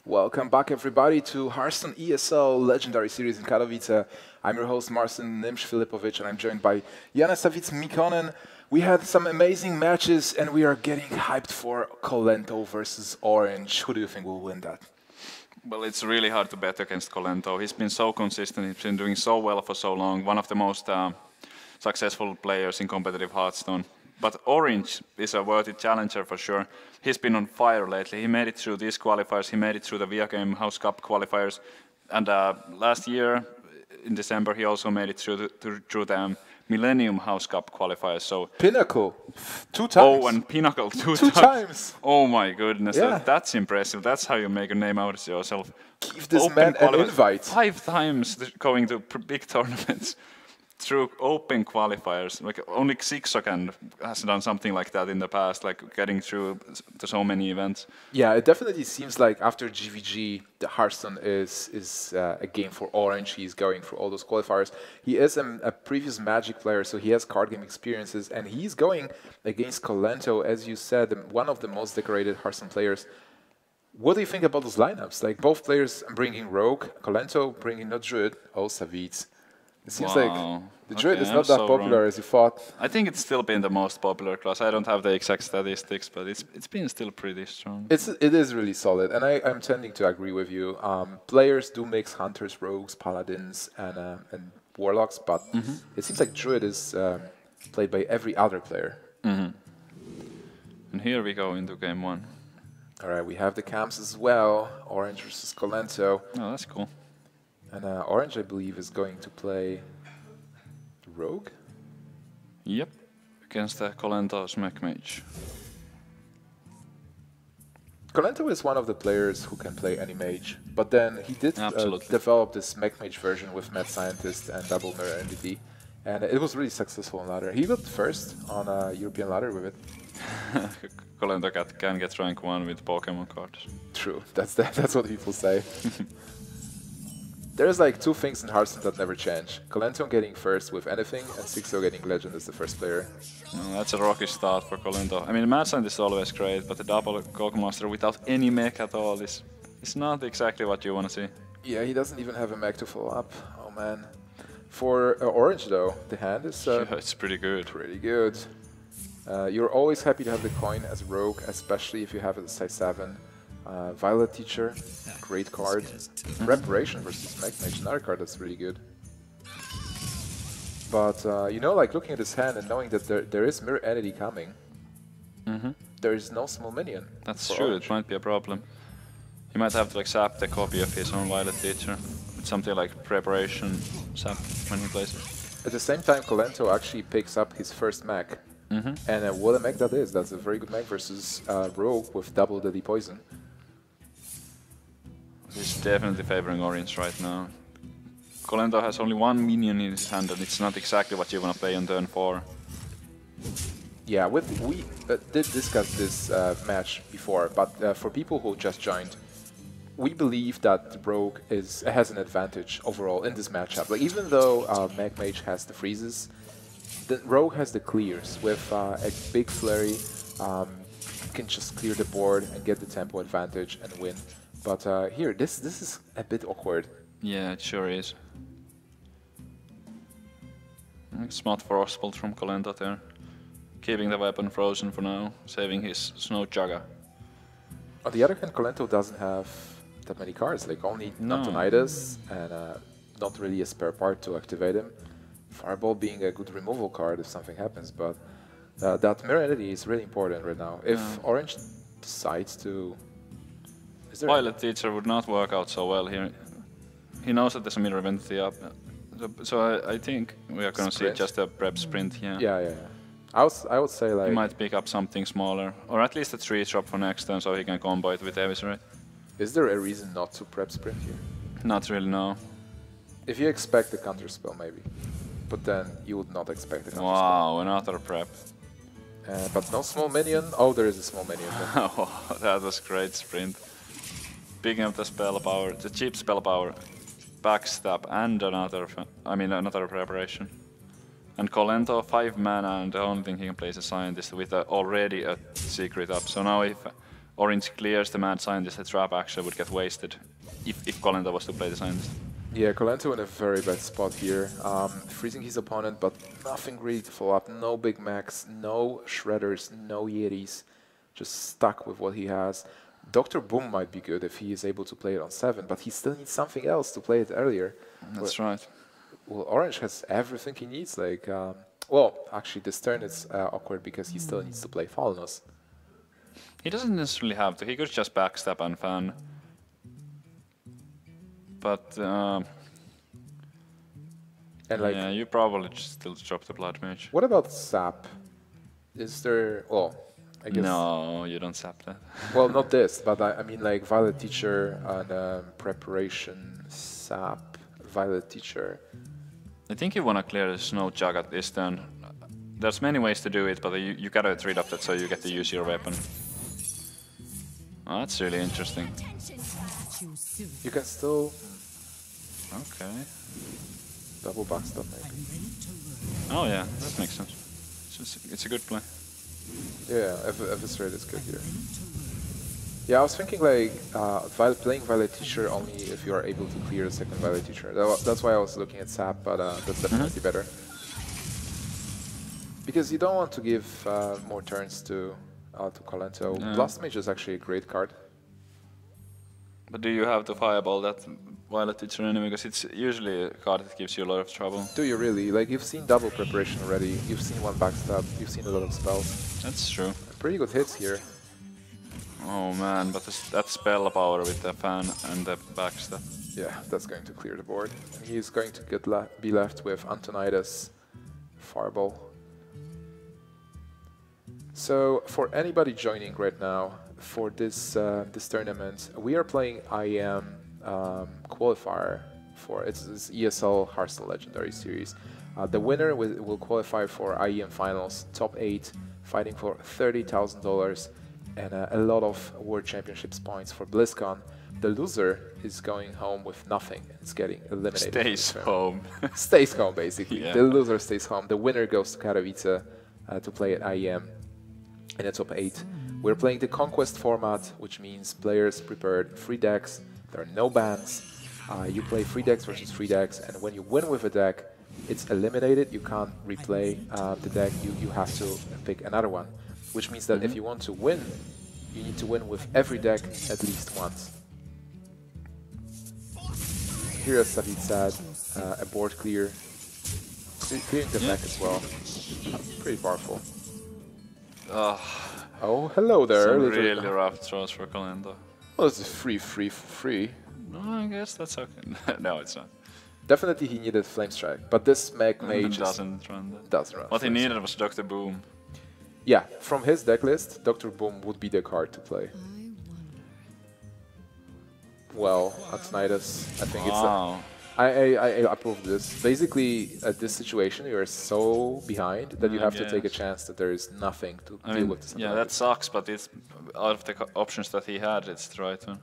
Welcome back, everybody, to Hearthstone ESL Legendary Series in Katowice. I'm your host, Marcin Nimsh-Filipovic, and I'm joined by Jana Savitz-Mikkonen. We had some amazing matches, and we are getting hyped for Kolento versus Orange. Who do you think will win that? Well, it's really hard to bet against Kolento. He's been so consistent. He's been doing so well for so long. One of the most successful players in competitive Hearthstone. But Orange is a worthy challenger for sure. He's been on fire lately. He made it through these qualifiers. He made it through the Via Game House Cup qualifiers. And last year, in December, he also made it through the Millennium House Cup qualifiers. So Pinnacle, 2 times. Oh, and Pinnacle, two times. Oh my goodness, Yeah. that's impressive. That's how you make a name out of yourself. Give this man an invite. 5 times going to big tournaments through open qualifiers. Like only Xyxocan has done something like that in the past, like getting through to so many events. Yeah, it definitely seems like after GVG, the Hearthstone is a game for Orange. He's going through all those qualifiers. He is a previous Magic player, so he has card game experiences, and he's going against Kolento, as you said, one of the most decorated Hearthstone players. What do you think about those lineups? Like both players bringing Rogue, Kolento bringing no Druid, oh Savitz. It seems like the Druid is not that popular as you thought. I think it's still been the most popular class. I don't have the exact statistics, but it's been still pretty strong. It is really solid, and I'm tending to agree with you. Players do mix Hunters, Rogues, Paladins, and Warlocks, but it seems like Druid is played by every other player. And here we go into game 1. All right, we have the camps as well. Orange versus Kolento. Oh, that's cool. And Orange, I believe, is going to play Rogue? Yep, against the Kolento's Mech Mage. Kolento is one of the players who can play any mage, but then he did develop this Mech Mage version with Mad Scientist and Double Mirror Entity, and it was really successful on ladder. He got first on a European ladder with it. Kolento can get rank 1 with Pokemon cards. True, that's what people say. There's like 2 things in Hearthstone that never change. Kolento getting first with anything, and Xyxo getting Legend as the first player. That's a rocky start for Kolento. I mean, Mad Scientist is always great, but the double Master without any mech at all is not exactly what you want to see. Yeah, he doesn't even have a mech to follow up. Oh man. For Orange though, the hand is yeah, it's pretty good. Pretty good. You're always happy to have the coin as Rogue, especially if you have it as size 7. Violet Teacher, great card. Preparation versus Mech Mage, another card that's really good. But, you know, like looking at his hand and knowing that there is Mirror Entity coming, there is no small minion. That's true, Orange. It might be a problem. He might have to like sap the copy of his own Violet Teacher with something like Preparation sap when he plays it. At the same time, Kolento actually picks up his first mech. And what a mech that is. That's a very good mech versus Rogue with double the poison. He's definitely favoring Orange right now. Kolento has only 1 minion in his hand, and it's not exactly what you want to play on turn 4. Yeah, we did discuss this match before, but for people who just joined, we believe that Rogue has an advantage overall in this matchup. Like even though Mech Mage has the freezes, the Rogue has the clears with a big flurry. You can just clear the board and get the tempo advantage and win. But here, this is a bit awkward. Yeah, it sure is. Smart Frostbolt from Kolento there. Keeping the weapon frozen for now, saving his Snow Jugger. On the other hand, Kolento doesn't have that many cards, like only Antonidas and not really a spare part to activate him. Fireball being a good removal card if something happens, but that Mirror Entity is really important right now. If Orange decides to... Violet Teacher would not work out so well here. He knows that there's a Mirror Entity up, so I think we are going to see just a prep sprint here. Yeah. I would say like... He might pick up something smaller, or at least a 3-drop for next turn so he can combo it with Eviscerate. Is there a reason not to prep sprint here? Not really, no. If you expect the counter spell, maybe. But then you would not expect the counter spell. Wow, another prep. But no small minion? Oh, there is a small minion. Oh, that was great sprint. Picking up the spell power, the cheap spell power, backstab, and another preparation. And Kolento 5 mana, and the only thing he can play is a Scientist with already a secret up. So now if Orange clears the Mad Scientist, the trap actually would get wasted if Kolento was to play the Scientist. Yeah, Kolento in a very bad spot here. Freezing his opponent, but nothing really to follow up. No Big Macs, no Shredders, no Yetis. Just stuck with what he has. Dr. Boom might be good if he is able to play it on 7, but he still needs something else to play it earlier. That's right. Well, Orange has everything he needs. Like, well, actually, this turn is awkward because he still needs to play Falnos. He doesn't necessarily have to. He could just backstab and fan. But And like, yeah, you probably just still drop the Blood Mage. what about Sap? Is there? Well, I guess. No, you don't sap that. Well, not this, but I mean like Violet Teacher and Preparation Sap, Violet Teacher. I think you want to clear the Snow Jug at this turn. There's many ways to do it, but you gotta trade up that so you get to use your weapon. Oh, that's really interesting. You can still Okay. double backstop maybe. Oh yeah, that makes sense. It's a good play. Yeah, Eviscerate is good here. Yeah, I was thinking like playing Violet Teacher only if you are able to clear the second Violet Teacher. That's why I was looking at Sap, but that's definitely better. Because you don't want to give more turns to Kolento. Yeah. Blast Mage is actually a great card. But do you have to fireball that Violet Teacher anyway? Because it's usually a card that gives you a lot of trouble. Do you really? Like, you've seen double preparation already, you've seen one backstab, you've seen a lot of spells. That's true. Pretty good hits here. Oh man, but that spell power with the fan and the backstab. Yeah, that's going to clear the board. And he's going to get be left with Antonidas, Fireball. So, for anybody joining right now, for this this tournament, we are playing IEM qualifier for it's ESL Hearthstone Legendary Series. The winner will qualify for IEM finals, top 8, fighting for $30,000 and a lot of World Championships points for BlizzCon. The loser is going home with nothing. It's getting eliminated. Stays home. Stays home, basically. Yeah. The loser stays home. The winner goes to Katowice to play at IEM in the top 8. We're playing the Conquest format, which means players prepared 3 decks. There are no bans. You play 3 decks versus 3 decks, and when you win with a deck, it's eliminated. You can't replay the deck. You have to pick another one, which means that if you want to win, you need to win with every deck at least once. Here, as Savid said, a board clear, clearing the deck as well. Pretty powerful. Oh, hello there. Some really rough throws for Kolento. Well, it's free. No, I guess that's okay. No, it's not. Definitely he needed Flame Strike, but this Mage doesn't run that. doesn't run. What he Flame needed was Dr. Boom. Yeah, from his deck list, Dr. Boom would be the card to play. Well, Antonidas, I think Wow. I approve this. Basically, at this situation, you are so behind that you have to take a guess. chance that there is nothing to I deal mean, with this. yeah, that sucks, but it's out of the options that he had, it's the right one.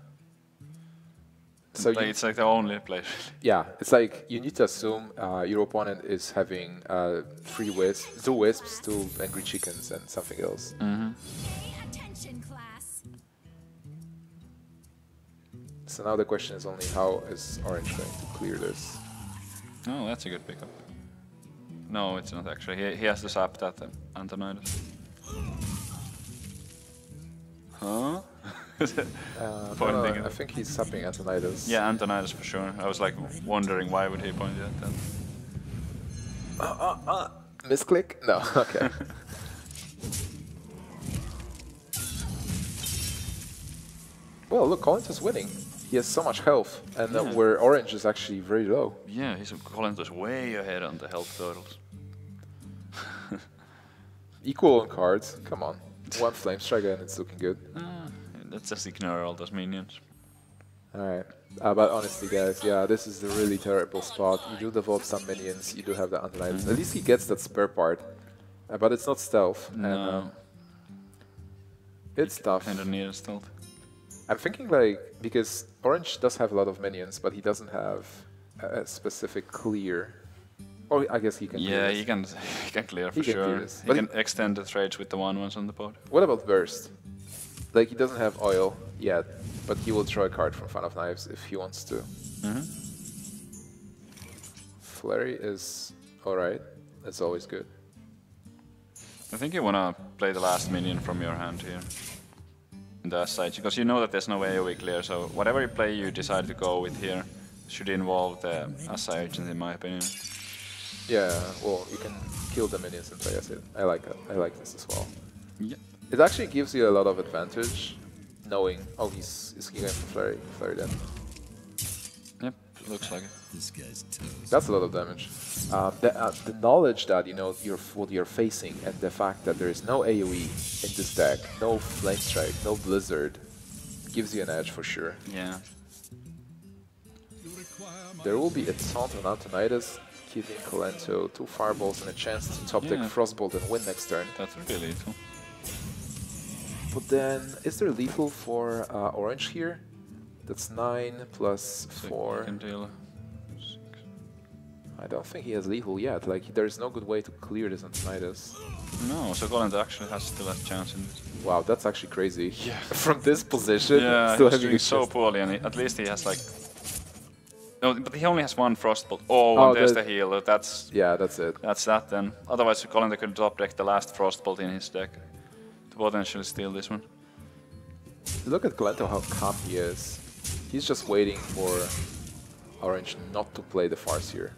So Like, it's like the only play. yeah, it's like you need to assume your opponent is having 3 wisps, 2 wisps, 2 angry chickens, and something else. Pay attention, class. So now the question is only how is Orange going to clear this? Oh, that's a good pickup. No, it's not actually. He has to sap that Antonidas. Huh? Pointing I at think he's sapping Antonidas. Yeah, Antonidas for sure. I was like wondering why would he point at that. Misclick? No, okay. Well, look, Collins is winning. He has so much health, and Yeah. where Orange is actually very low. Yeah, he's Colento's way ahead on the health totals. Equal on cards, come on. 1 Flame Strike and it's looking good. Let's just ignore all those minions. Alright, but honestly guys, yeah, this is a really terrible spot. You do develop some minions, you do have the Antonidas. At least he gets that spare part, but it's not stealth. No. And, it's tough. Kinda near stealth. I'm thinking like, because Orange does have a lot of minions, but he doesn't have a specific clear. Or I guess he can clear Yeah, this. he can clear for He can sure. clear this. He But can extend the trades with the 1/1s on the board. What about Burst? Like, he doesn't have oil yet, but he will draw a card from Fan of Knives if he wants to. Flurry is alright. That's always good. I think you wanna play the last minion from your hand here. In the side, because you know that there's no AoE clear, so whatever play you decide to go with here should involve the Assay Agent, in my opinion. Yeah, well, you can kill the minions and play as it. I like that. I like this as well. Yeah. It actually gives you a lot of advantage, knowing, oh, he's going for Flurry. Flurry then. Yep, looks like it. This guy's toast. That's a lot of damage. The knowledge that you know what you're facing, and the fact that there is no AoE in this deck, no Flame Strike, no Blizzard, gives you an edge for sure. Yeah. There will be a taunt on Antonidas, giving Kolento 2 fireballs and a chance to top deck Yeah. Frostbolt and win next turn. That's really lethal. But then, is there lethal for Orange here? That's 9 plus So 4. you can deal. I don't think he has lethal yet. Like, there's no good way to clear this Antonidas. No, so Kolento actually has still a chance in this. Wow, that's actually crazy. Yeah. From this position, Yeah, still he's having doing a so chance. poorly, and at least he has like... No, but he only has one Frostbolt. Oh, and there's the heal. That's Yeah, that's it. that then. Otherwise, Kolento could top deck the last Frostbolt in his deck to potentially steal this one. Look at Kolento, how calm he is. He's just waiting for Orange not to play the Farseer.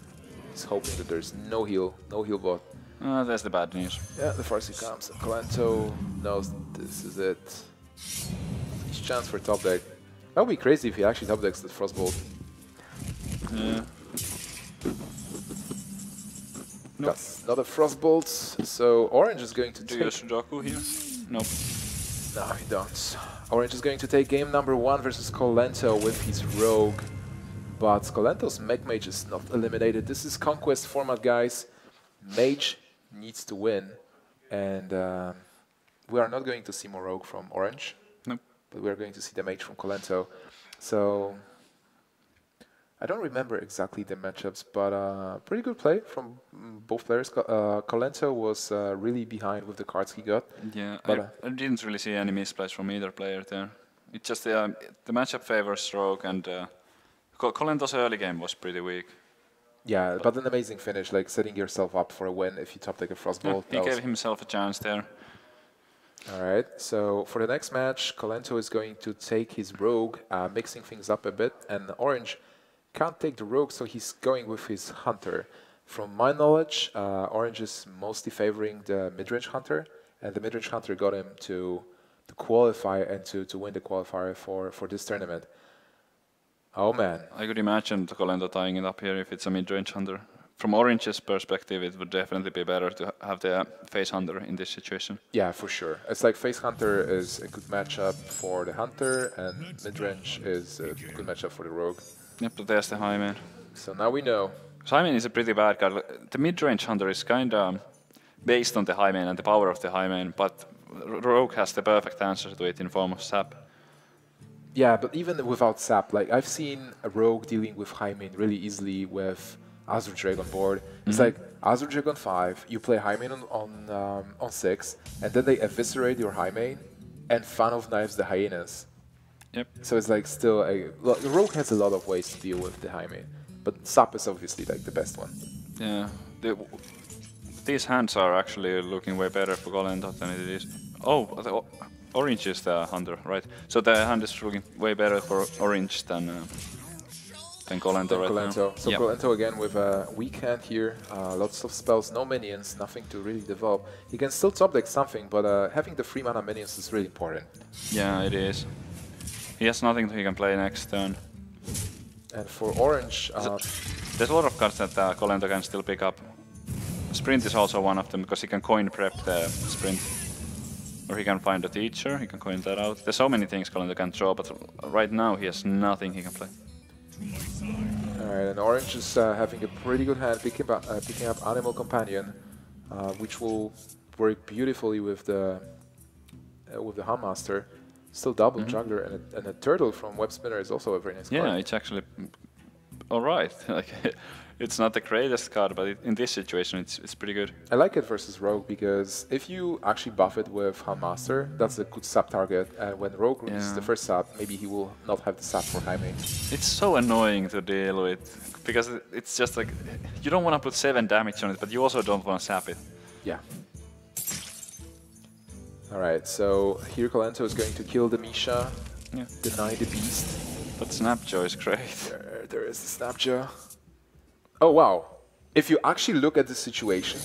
He's hoping that there's no heal bot. There's the bad news. Yeah, the Farseer comes. And Kolento knows this is it. His chance for top deck. That would be crazy if he actually top decks the Frostbolt. Yeah. That's not a Frostbolt, so Orange is going to Do you take... Sudoku here? Nope. No, he don't. Orange is going to take game number 1 versus Kolento with his Rogue. But Kolento's Mech Mage is not eliminated. This is Conquest format, guys. Mage needs to win. And we are not going to see more Rogue from Orange. Nope. But we are going to see the Mage from Kolento. So... I don't remember exactly the matchups, but pretty good play from both players. Kolento was really behind with the cards he got. Yeah, But, I didn't really see any misplays from either player there. It's just the matchup favors Rogue, and Kolento's early game was pretty weak. Yeah, but an amazing finish, like setting yourself up for a win if you top take a Frostbolt. He gave himself a chance there. Alright, so for the next match, Kolento is going to take his Rogue, mixing things up a bit, and Orange can't take the Rogue, so he's going with his Hunter. From my knowledge, Orange is mostly favoring the mid-range Hunter, and the mid-range Hunter got him to qualify and to win the qualifier for this tournament. Oh man. I could imagine Kolento tying it up here if it's a mid-range Hunter. From Orange's perspective, it would definitely be better to have the Face Hunter in this situation. Yeah, for sure. It's like Face Hunter is a good matchup for the Hunter, and mid-range is a good matchup for the Rogue. Yep, but there's the Highmane. So now we know. Highmane is a pretty bad card. The mid-range Hunter is kind of based on the Highmane and the power of the Highmane, but Rogue has the perfect answer to it in form of Sap. Yeah, but even without Sap, like I've seen a Rogue dealing with Highmane really easily with Azure Dragon board. It's like Azure Dragon 5, you play Highmane on 6, and then they eviscerate your Highmane and Fan of Knives the Hyenas. Yep. So it's like still a... The Rogue has a lot of ways to deal with the Highmane, but Sap is obviously like the best one. Yeah. These hands are actually looking way better for Kolento than it is. Oh, the Orange is the Hunter, right? So the hand is looking way better for Orange than Kolento right now. So Yep. Kolento again with a weak hand here, lots of spells, no minions, nothing to really develop. He can still top deck something, but having the 3 mana minions is really important. Yeah, it is. He has nothing he can play next turn. And for Orange, There's a lot of cards that Kolento can still pick up. Sprint is also one of them because he can coin prep the sprint. Or he can find a teacher, he can coin that out. There's so many things Kolento can draw, but right now he has nothing he can play. alright, and Orange is having a pretty good hand, picking up Animal Companion, which will work beautifully with the Handmaster. Still double juggler, and a turtle from Web Spinner is also a very nice card. Yeah, it's actually all right. Like, it's not the greatest card, but in this situation, it's pretty good. I like it versus Rogue because if you actually buff it with Handmaster, that's a good sub target. And when Rogue releases the first sub, maybe he will not have the sub for Jaime. It's so annoying to deal with because it's just like you don't want to put 7 damage on it, but you also don't want to sap it. Yeah. Alright, so here Kolento is going to kill the Misha, deny the beast. But Snapjaw is great. There is the Snapjaw. Oh wow. If you actually look at the situation,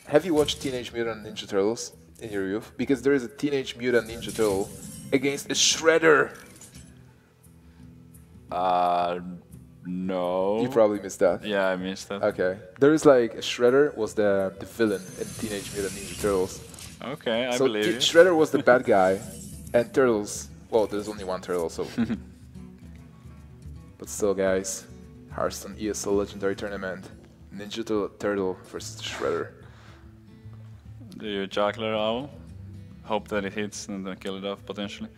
have you watched Teenage Mutant Ninja Turtles in your youth? Because there is a Teenage Mutant Ninja Turtle against a Shredder. No. You probably missed that. Yeah, I missed that. Okay. There is like, Shredder was the villain in Teenage Mutant Ninja Turtles. Okay, I So believe you. Shredder was the bad guy, and Turtles, well, there's only one Turtle, so. But still, guys, Hearthstone ESL Legendary Tournament, Ninja Turtle versus Shredder. Do you Juggler Owl? Hope that it hits and then kill it off potentially.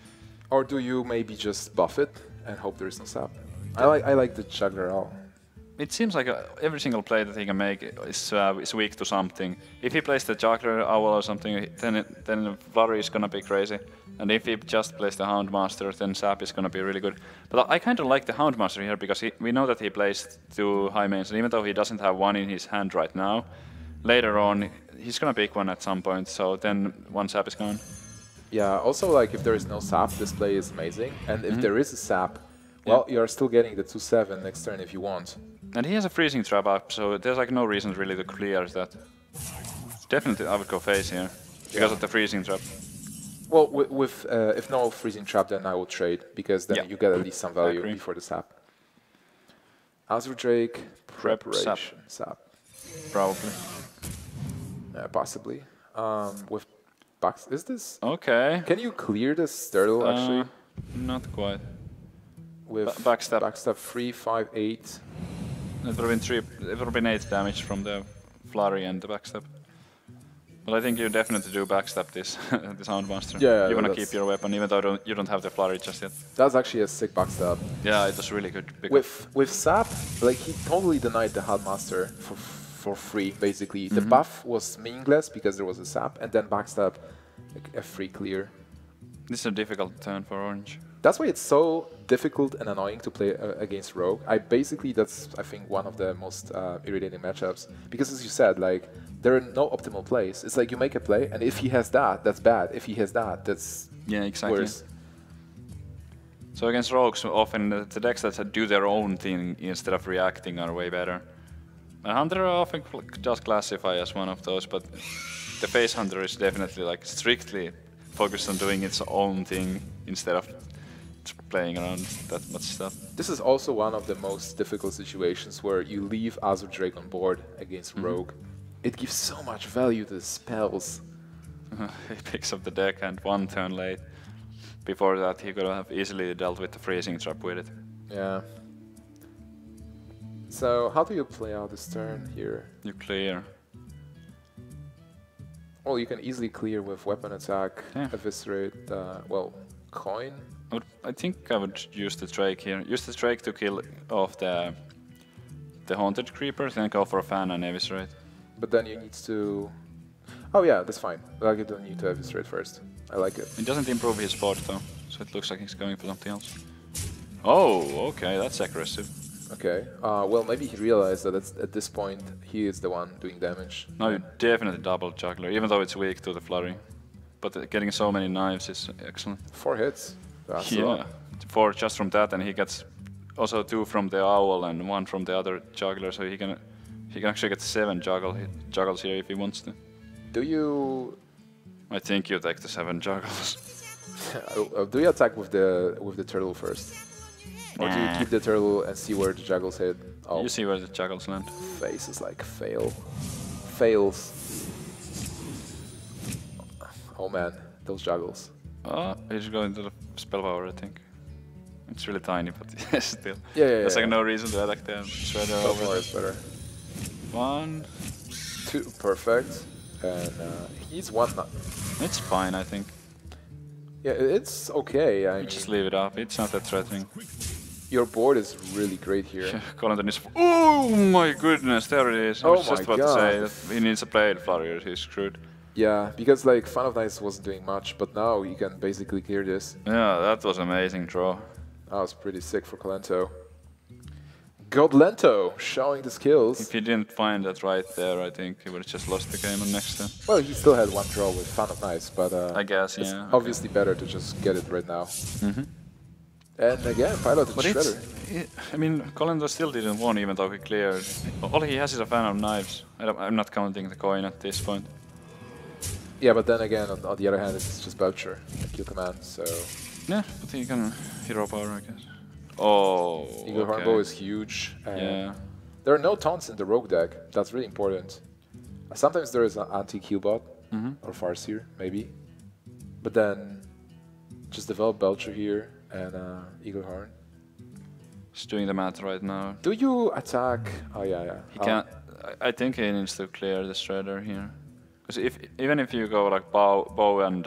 Or do you maybe just buff it and hope there is no sap? I like the Juggler Owl. It seems like every single play that he can make is weak to something. If he plays the Juggler Owl or something, then Flurry is gonna be crazy. And if he just plays the Houndmaster, then Sap is gonna be really good. But I kind of like the Houndmaster here because we know that he plays 2 high mains, and even though he doesn't have one in his hand right now, later on he's gonna pick one at some point. So then one Sap is gone. Yeah. Also, like if there is no sap, this play is amazing. And if there is a sap, well, you're still getting the 2/7 next turn if you want. And he has a freezing trap up, so there's like no reason really to clear that. Definitely I would go face here, because of the freezing trap. Well, with if no freezing trap, then I will trade, because then you get at least some value before the sap. Azure Drake, preparation, sap. Probably. Possibly. With Bucks, is this? Okay. Can you clear this turtle actually? Not quite. With backstab. Backstab 3, 5, 8. It would have been 3. It would have been 8 damage from the flurry and the backstab. But I think you definitely do backstab this this Houndmaster. Yeah, you want to keep your weapon, even though you don't have the flurry just yet. That's actually a sick backstab. Yeah, it was really good. With Sap, like he totally denied the Houndmaster for free. Basically, the buff was meaningless because there was a Sap, and then backstab, like a free clear. This is a difficult turn for Orange. That's why it's so difficult and annoying to play against Rogue. That's I think one of the most irritating matchups, because as you said, like there are no optimal plays. It's like you make a play, and if he has that, that's bad. If he has that, that's worse. So against Rogues, often the decks that do their own thing instead of reacting are way better. And Hunter often does classify as one of those, but the Face Hunter is definitely like strictly focused on doing its own thing instead of playing around that much stuff. This is also one of the most difficult situations where you leave Azure Drake on board against Rogue. It gives so much value to the spells. He picks up the deck and one turn late. Before that he could have easily dealt with the freezing trap with it. Yeah. So how do you play out this turn here? You clear. Well, you can easily clear with weapon attack, eviscerate, well, coin. I think I would use the Drake here. Use the Drake to kill off the Haunted Creeper, then go for a fan and eviscerate. But then you need to... Oh yeah, that's fine. Like you don't need to eviscerate first. I like it. It doesn't improve his spot though, so it looks like he's going for something else. Oh, okay, that's aggressive. Okay, well maybe he realized that at this point he is the one doing damage. No, you definitely double Juggler, even though it's weak to the flurry. But getting so many knives is excellent. 4 hits. That's a yeah, lot. 4 just from that, and he gets also 2 from the Owl and 1 from the other Juggler, so he can actually get 7 juggles here if he wants to. Do you... I think you take the 7 juggles. Do you attack with the turtle first? Or do you keep the turtle and see where the juggles hit? Oh. You see where the juggles land. Face is like fails. Oh man, those juggles. Oh, he's going to the spell power, I think. It's really tiny, but still. Yeah. There's like no reason to attack the Shredder over there. Is better. 1, 2, perfect. And he's 1. It's fine, I think. Yeah, it's okay. I mean, Just leave it up. It's not that threatening. Your board is really great here. Colento is. Oh my goodness, there it is. I Oh was just my about to say God. that he needs a blade flurry or he's screwed. Yeah, because like Fan of Nights wasn't doing much, but now you can basically clear this. Yeah, that was amazing draw. That was pretty sick for Colento. Godlento showing the skills. If he didn't find that right there, I think he would have just lost the game on next turn. Well, he still had one draw with Fan of Nights, but I guess, it's yeah. obviously better to just get it right now. And again, Pilot and But Shredder. I mean, Colento still didn't win even though he cleared. All he has is a Fan of Knives. I'm not counting the coin at this point. Yeah, but then again, on the other hand, it's just Belcher, kill command, so... Yeah, but he can hero power, I guess. Oh, Eagle okay. Hornbow is huge. And Yeah. there are no taunts in the Rogue deck. That's really important. Sometimes there is an anti-heal bot, or Farseer, maybe. But then, just develop Belcher here and Eagle Horn. He's doing the math right now. Do you attack... Oh, yeah. He can't. I think he needs to clear the Shredder here. Because even if you go like bow and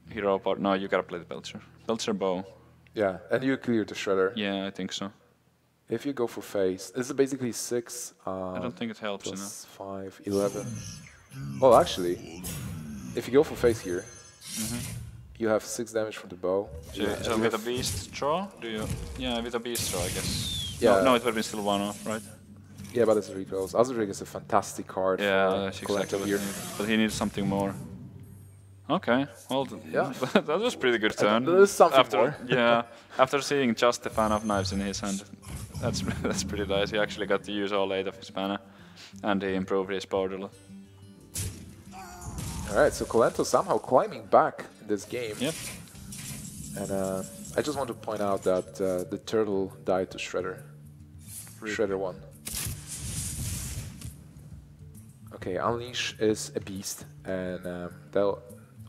hero power, no, you gotta play the Belcher. Belcher bow. Yeah, and you clear the Shredder. Yeah, I think so. If you go for face, this is basically 6. I don't think it helps enough. Plus 5, 11. Well, actually, if you go for face here, you have 6 damage from the bow. So, Yeah, so and with you a beast draw, do you? Yeah, with a beast draw, I guess. Yeah. No, it would have been still one off, right? yeah, but it's recalls. Azuric is a fantastic card Yeah, for that's Colento exactly what he here. needs. But he needs something more. Okay, well, Yeah. that was pretty good turn. there's something after, more. Yeah, after seeing just the Fan of Knives in his hand, that's pretty nice. He actually got to use all 8 of his mana, and he improved his board a lot. Alright, so Colento somehow climbing back in this game. Yep. And I just want to point out that the turtle died to Shredder. Shredder won. Okay, Unleash is a beast, and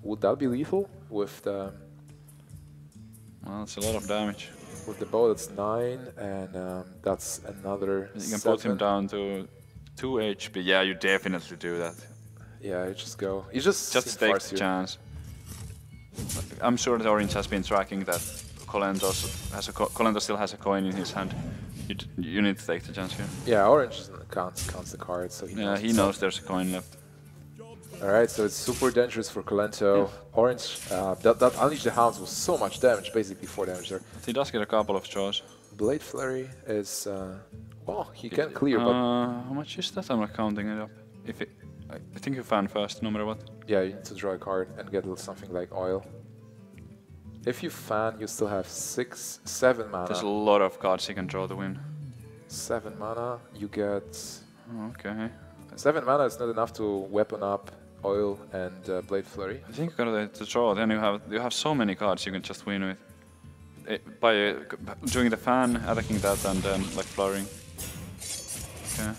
would that be lethal with the Well, it's a lot of damage. bow? That's 9, and that's another. You can 7. put him down to 2 HP. Yeah, you definitely do that. Yeah, you just go. You just Just take the Farseer. chance. I'm sure that Orange has been tracking that Colento still has a coin in his hand. You need to take the chance here. Yeah, Orange counts the cards, so he Yeah, knows. he knows there's a coin left. Alright, so it's super dangerous for Colento. Orange, that Unleash the Hounds was so much damage, basically 4 damage there. He does get a couple of draws. Blade Flurry is, well, he can clear, but How much is that? I'm not counting it up. I think you fan first, no matter what. yeah, you need to draw a card and get something like Oil. If you fan, you still have 7 mana. There's a lot of cards he can draw to win. 7 mana, you get... Okay. 7 mana is not enough to weapon up Oil and Blade Flurry. I think you gotta to draw. Then you have so many cards you can just win with. By doing the fan, attacking that, and then like flurrying. Okay.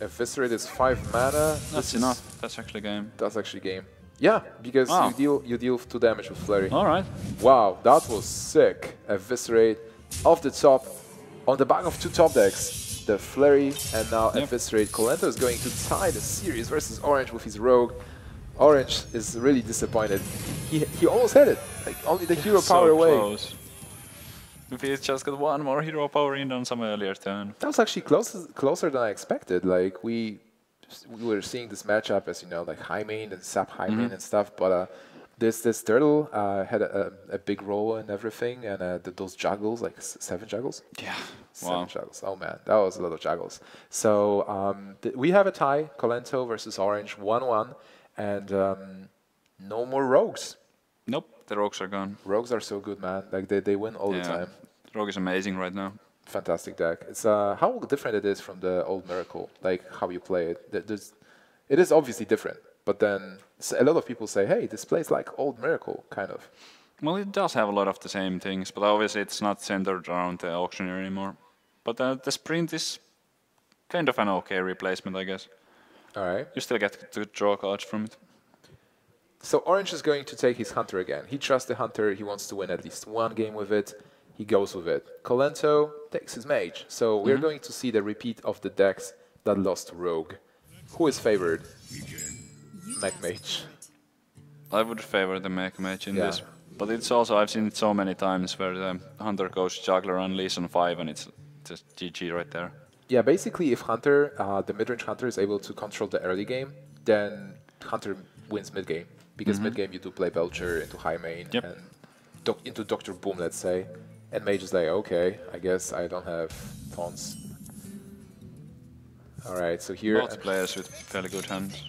Eviscerate is 5 mana. That's enough. That's actually game. That's actually game. Yeah, because Wow. you deal 2 damage with Flurry. All right. Wow, that was sick. Eviscerate off the top, on the back of 2 top decks. The Flurry and now Yep. Eviscerate. Colento is going to tie the series versus Orange with his Rogue. Orange is really disappointed. He almost had it, like only the hero power so away. Close. If he just got one more hero power in on some earlier turn. That was actually closer than I expected. Like we were seeing this matchup as like high main and sap high main and stuff, but this turtle had a big role in everything, and those juggles, like 7 juggles. Yeah. 7 Wow. juggles. Oh man, that was a lot of juggles. So we have a tie, Colento versus Orange, 1-1, and no more rogues. Nope. The rogues are gone. Rogues are so good, man. Like they win all the time. Rogue is amazing right now. Fantastic deck. It's how different it is from the old Miracle, like how you play it. It is obviously different, but then a lot of people say, hey, this plays like old Miracle, kind of. Well, it does have a lot of the same things, but obviously it's not centered around the auctioneer anymore. But the sprint is kind of an okay replacement, I guess. All right. You still get to draw cards from it. So Orange is going to take his Hunter again. He trusts the Hunter. He wants to win at least 1 game with it. He goes with it. Colento takes his Mage. So we're going to see the repeat of the decks that lost to Rogue. Who is favored? Mech Mage. I would favor the Mech Mage in this. But it's also, I've seen it so many times where the Hunter goes Juggler on Lee on 5 and it's just GG right there. Yeah, basically, if Hunter, the mid-range Hunter, is able to control the early game, then Hunter wins mid-game. Because mid-game you do play Belcher into high main Yep. and into Dr. Boom, let's say. And Mage is like, okay, I guess I don't have taunts. Alright, so here... Both players with fairly good hands.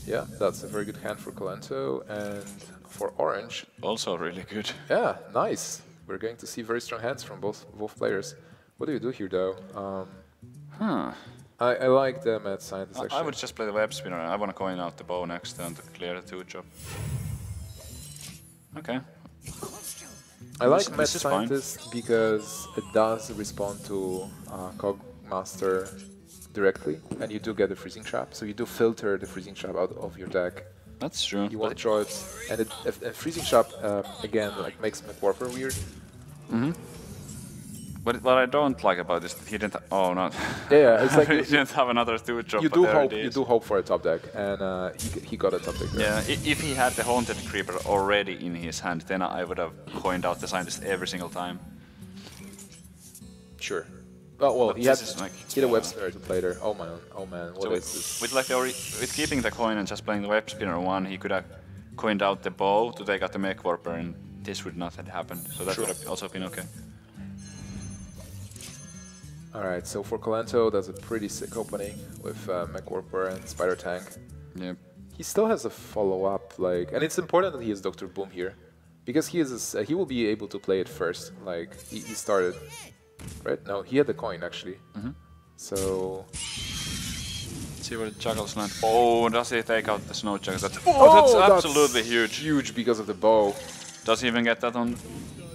Yeah, that's a very good hand for Colento. And for Orange, Also really good. yeah, nice. We're going to see very strong hands from both players. What do you do here, though? Huh. I like the mad scientist, actually. I would just play the web spinner. I want to coin out the bow next turn to clear the 2-drop. Okay. I like This Mad is fine. Scientist because it does respond to Cogmaster directly, and you do get the Freezing Trap, so you do filter the Freezing Trap out of your deck. That's true. You won't draw it, and a Freezing Trap, again, like makes McWarper weird. But what I don't like about this, that he didn't. Oh no! Yeah, it's like he didn't have another 2-drop. you but do there hope it you is. do hope for a top deck, and he got a top deck there. Yeah, if he had the Haunted Creeper already in his hand, then I would have coined out the Scientist every single time. Sure. Oh, well, But he had this is like- a web spinner to play there. Oh man, what So is this? with like with keeping the coin and just playing the Web Spinner 1, he could have coined out the bow to take out the Mech Warper, and this would not have happened. So that would have also been okay. Alright, so for Colento, that's a pretty sick opening with MechWarper and Spider Tank. Yeah. He still has a follow-up, like, and it's important that he has Dr. Boom here, because he will be able to play it first. Like he started, right? No, he had the coin actually. So See where the juggles land. Oh, does he take out the Snow Juggle? That's absolutely huge. Huge because of the bow. Does he even get that on?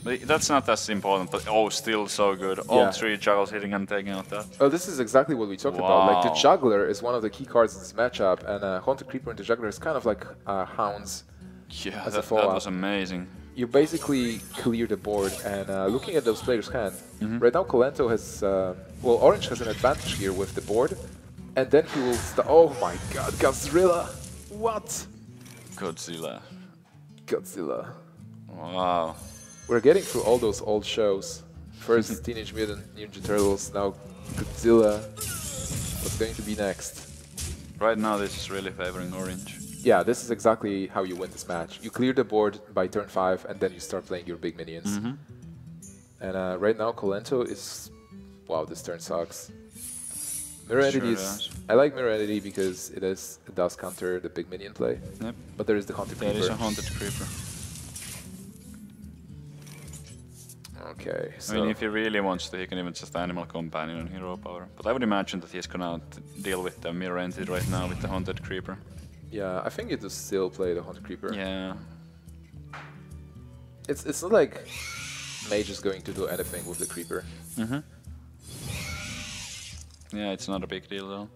But that's not as important, but oh, still so good. All Yeah. 3 juggles hitting and taking out that. Well, this is exactly what we talked about. Like the Wow. Juggler is one of the key cards in this matchup, and Haunted Creeper and the Juggler is kind of like Hounds. Yeah, As a that follow-up. was amazing. You basically clear the board, and looking at those players' hand, right now Colento has, well, Orange has an advantage here with the board, and then he will oh my god, Godzilla! What? Godzilla. Godzilla. Wow. We're getting through all those old shows. First Teenage Mutant Ninja Turtles, now Godzilla. What's going to be next? Right now, this is really favoring Orange. Yeah, this is exactly how you win this match. You clear the board by turn 5, and then you start playing your big minions. And right now, Colento is... Wow, this turn sucks. Mirror Sure Entity is... does. I like Mirror Entity because it does counter the big minion play. Yep. But there is the Haunted There Creeper. is a Haunted Creeper. Okay, so... I mean, if he really wants to, he can even just Animal Companion and Hero Power. But I would imagine that he's gonna deal with the Mirror Entity right now with the Haunted Creeper. Yeah, I think you do still play the Haunted Creeper. Yeah. It's not like Mage is going to do anything with the Creeper. Yeah, it's not a big deal though.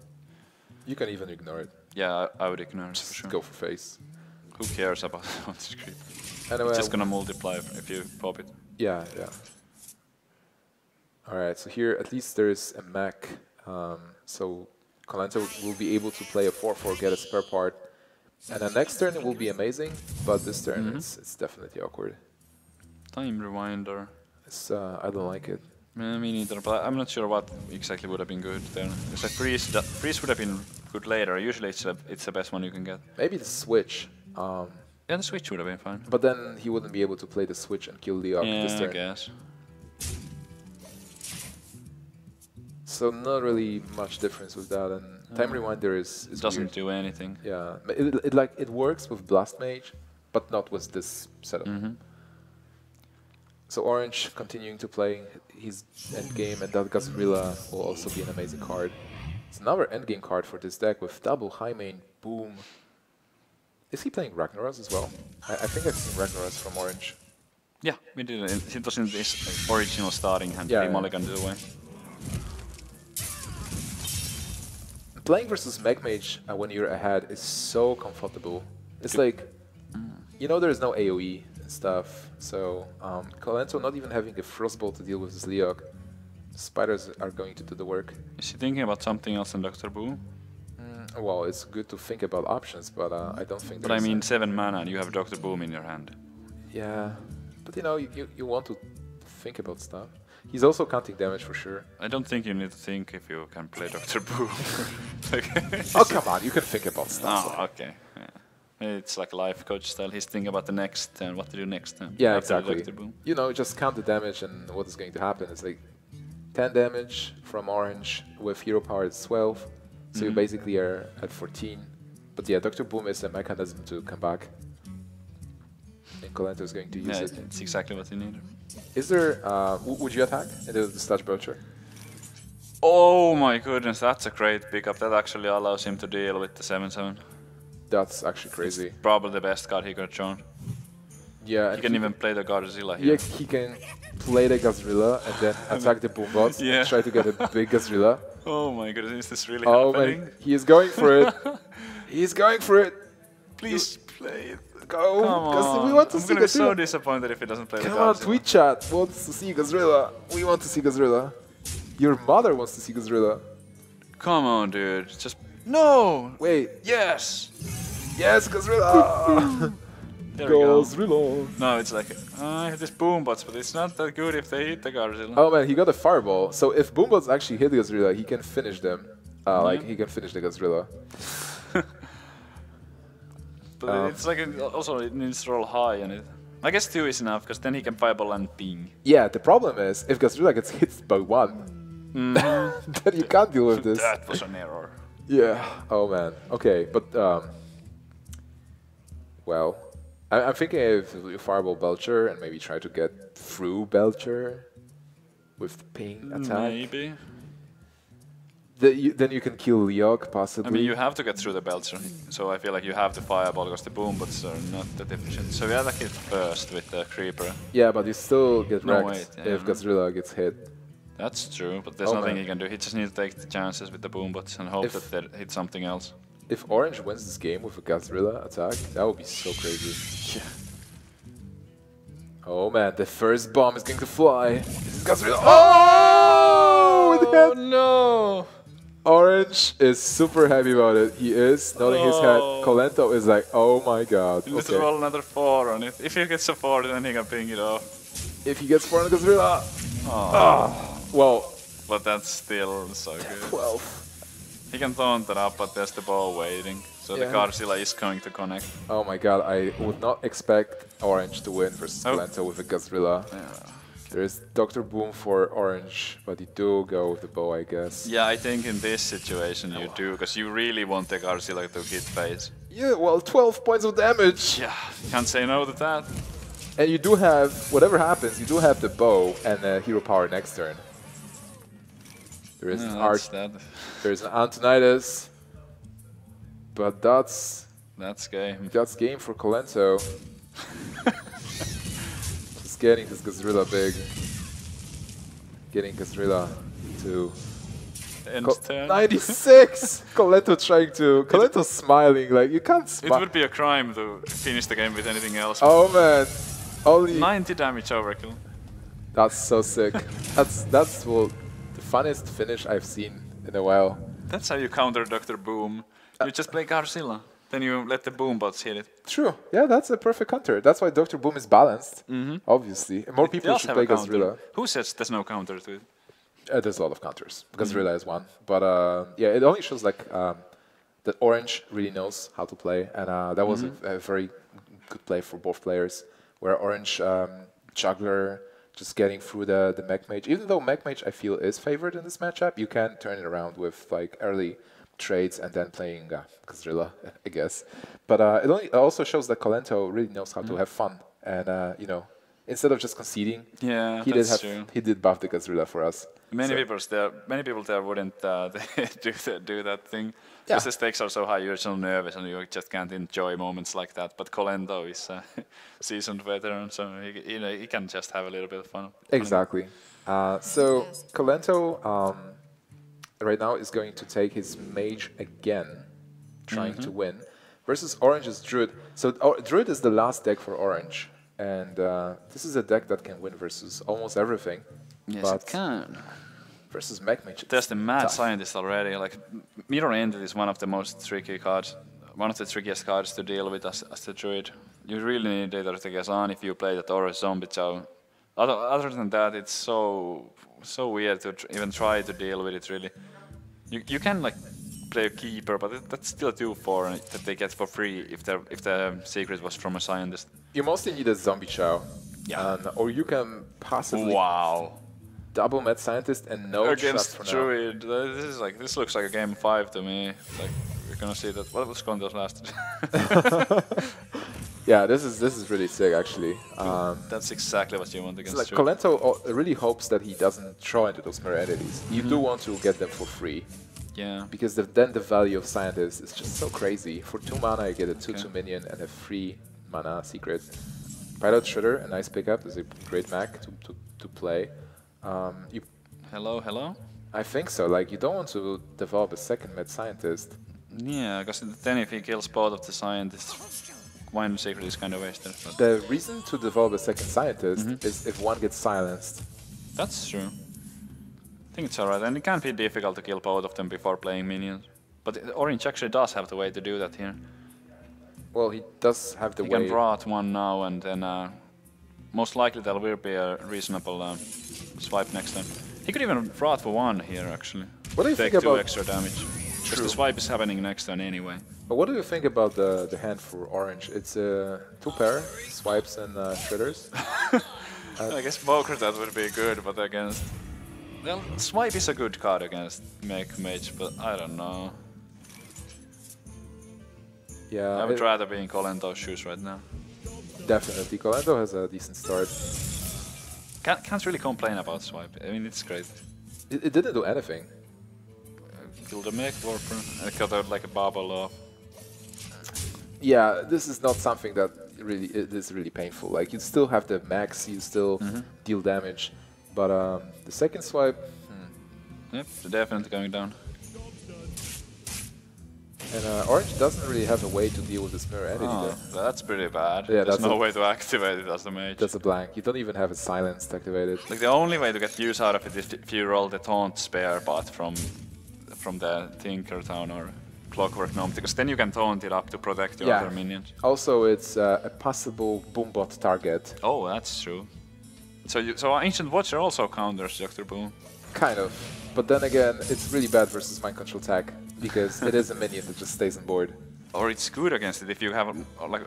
You can even ignore it. Yeah, I would ignore it for Just sure. go for face. Who cares about Haunted Creeper? Anyway, It's just gonna multiply if you pop it. Yeah, yeah. Alright, so here at least there's a mech. So Colento will be able to play a 4-4, get a spare part. And the next turn it will be amazing, but this turn it's definitely awkward. Time Rewinder. It's, I don't like it. Me neither, but I'm not sure what exactly would have been good there. Because like Freeze would have been good later. Usually it's the best one you can get. Maybe the switch. Yeah, the Switch would have been fine. But then he wouldn't be able to play the switch and kill Leok this Yeah, I turn. guess. So not really much difference with that. And Time Rewinder is Doesn't weird. do anything. Yeah, it works with Blast Mage, but not with this setup. So Orange continuing to play his endgame, and that Godzilla will also be an amazing card. It's another endgame card for this deck with double high main boom. Is he playing Ragnaros as well? I think I've seen Ragnaros from Orange. Yeah, we did it. It was in this original starting hand. Yeah, Yeah, yeah. mulliganed it away. Playing versus Mech Mage when you're ahead is so comfortable. It's like, you know, there's no AoE and stuff, so Colento not even having a Frostbolt to deal with his Leok. Spiders are going to do the work. Is he thinking about something else than Dr. Boo? Well, it's good to think about options, but I don't think. But I there's mean, a- 7 mana and you have Dr. Boom in your hand. yeah, but you know, you want to think about stuff. He's also counting damage for sure. I don't think you need to think if you can play Dr. Boom. Oh come on, you can think about stuff. Oh, okay. Yeah. It's like life coach style. He's thinking about the next turn, what to do next turn. Yeah, after exactly. Dr. Boom. You know, just count the damage and what is going to happen. It's like 10 damage from orange with hero power it's 12. So you basically are at 14. But yeah, Dr. Boom is a mechanism to come back. And Colento is going to use Yeah, it. it's exactly what you need. Is there, would you attack into the Sludge Belcher? Oh my goodness, that's a great pickup. That actually allows him to deal with the 7/7. That's actually crazy. Probably the best card he could have shown. Yeah, He and can even play the Godzilla yeah, here. he can play the Gazrilla and then attack the Boombots Yeah. and try to get a big Gazrilla. Oh my goodness, is this really Oh happening? man, he is going for it. He's going for it. Please play it. Go, Come because on. we want to I'm see gonna be so Gazrilla. disappointed if he doesn't play the Come on, Godzilla. Tweet chat wants to see Gazrilla. We want to see Gazrilla. Your mother wants to see Gazrilla. Come on, dude. Just no. Wait, Yes. yes, Gazrilla. There we go. Gazrilla. No, it's like I have this boombots, but it's not that good if they hit the Godzilla. Oh man, he got a fireball. So if Boombots actually hit Gazrilla, he can finish them. Like he can finish the Gazrilla. But it's like also it needs to roll high on it. I guess 2 is enough because then he can fireball and ping. Yeah, the problem is if Gazrilla gets hit by 1, then you can't deal with this. That was an error. Yeah. Oh man. Okay, but well, I'm thinking if you fireball Belcher and maybe try to get through Belcher with the ping attack, Maybe. then you can kill Leok possibly. I mean, you have to get through the Belcher, so I feel like you have to fireball because the boombots are not that efficient. So we attack it first with the creeper. Yeah, but you still get No, wrecked wait, yeah. if Gazrilla gets hit. That's true, but there's Oh, nothing man. he can do. He just needs to take the chances with the boombots and hope If- that they hit something else. If Orange wins this game with a Gazrilla attack, that would be so crazy. Yeah. Oh man, the first bomb is going to fly. This is Gazrilla. Oh! With the head. no! Orange is super happy about it. He is nodding his head. Oh. Colento is like, oh my god. You need to Okay. roll another 4 on it. If he gets a 4, then he can ping it off. If he gets 4 on Gazrilla. Well, But that's still so good. 12. He can taunt it up, but there's the ball waiting. So the Yeah. Godzilla is going to connect. Oh my god, I would not expect Orange to win versus Oh. Colento with a Gazrilla. Yeah. There's Dr. Boom for Orange, but you do go with the bow, I guess. Yeah, I think in this situation you do, because you really want the Godzilla to hit face. Yeah, well, 12 points of damage. Yeah, can't say no to that. And you do have, whatever happens, you do have the bow and hero power next turn. There is an that's Arch, that. there's an Antonidas, but that's game. game for Colento. Just getting this Gazrilla big. Getting Gazrilla to End turn. 96! Colento trying to, Colento's smiling, like you can't It smile. would be a crime to finish the game with anything else. Oh man, only 90 damage overkill. that's so sick. That's well, the funniest finish I've seen in a while. That's how you counter Dr. Boom. You just play Godzilla. Then you let the boombots hit it. True. Yeah, that's a perfect counter. That's why Dr. Boom is balanced. Obviously, and more It people does should have play a counter. Gazrilla. Who says there's no counter to it? There's a lot of counters. Gazrilla is one, but yeah, it only shows like that Orange really knows how to play, and that was a very good play for both players. Where Orange juggler just getting through the Mech Mage, even though Mech Mage I feel is favored in this matchup, you can turn it around with like early trades and then playing Gazrilla, I guess. But it also shows that Colento really knows how to have fun, and you know, instead of just conceding, Yeah, he did that's true. he did buff the Gazrilla for us. Many So- people there wouldn't do that thing. Yeah. Because the stakes are so high, you're so nervous and you just can't enjoy moments like that. But Colento is a seasoned veteran, so he can just have a little bit of fun. Exactly. So Colento right now is going to take his mage again, trying to win, versus Orange's Druid. So Druid is the last deck for Orange, and this is a deck that can win versus almost everything. Yes, but it can. versus Mech Mage. There's the mad tough. scientist already. Like Mirror Entity is one of the most tricky cards, one of the trickiest cards to deal with as the druid. You really need either the Ghazan if you play that or a Zombie Chow. Other than that, it's so weird to even try to deal with it. Really, you can like play a keeper, but that's still 2/4 that they get for free if the secret was from a scientist. You mostly need a Zombie Chow. Yeah. Or you can possibly Wow. double Mad Scientist and no shots Against for now. Druid, this looks like a game 5 to me. Like we're gonna see that. What was Kondos last? Yeah, this is really sick actually. That's exactly what you want It's against like Druid. Colento really hopes that he doesn't throw into those mirror entities. You do want to get them for free. Yeah. Because then the value of Scientist is just so crazy. For 2 mana, you get a 2/2 minion and a free mana secret. Pilot Shredder, a nice pickup, is a great mech to play. You, Hello. I think so. Like you don't want to develop a second Mad Scientist. Yeah, because then if he kills both of the scientists, Wind Secret is kind of wasted. But The reason to develop a second Scientist is if one gets silenced. that's true. I think it's alright, and it can be difficult to kill both of them before playing minions. But Orange actually does have the way to do that here. Well, he does have the He way. can Wrath one now, and then most likely there will be a reasonable swipe next time. He could even Wrath for 1 here, actually. What do you Take think 2 about- extra damage. Because True. the swipe is happening next turn anyway. But what do you think about the hand for Orange? It's 2 pair, swipes and shredders. I guess Poker that would be good, but against... Well, Swipe is a good card against Mech Mage, but I don't know. Yeah, I would rather be in Colento's shoes right now. definitely. Colento has a decent start. Can't really complain about Swipe. I mean, it's great. It didn't do anything. Kill the Mech Warper. I got out like a bubble off. Yeah, this is not something that really is really painful. Like you still have the max, you still deal damage, but the second swipe, Yep, they're definitely going down. and Orange doesn't really have a way to deal with this mirror entity. Oh, Though. that's pretty bad. Yeah, There's that's no a- way to activate it as the mage. That's a blank. You don't even have a silence activated. Like the only way to get use out of it is if you roll the taunt spare bot from the Tinker Town or Clockwork Gnome, because then you can taunt it up to protect your Yeah. other minions. Also, it's a possible boombot target. Oh, that's true. So Ancient Watcher also counters Dr. Boom. Kind of. But then again, it's really bad versus Mind Control Tag, because it is a minion that just stays on board. Or it's good against it if you have like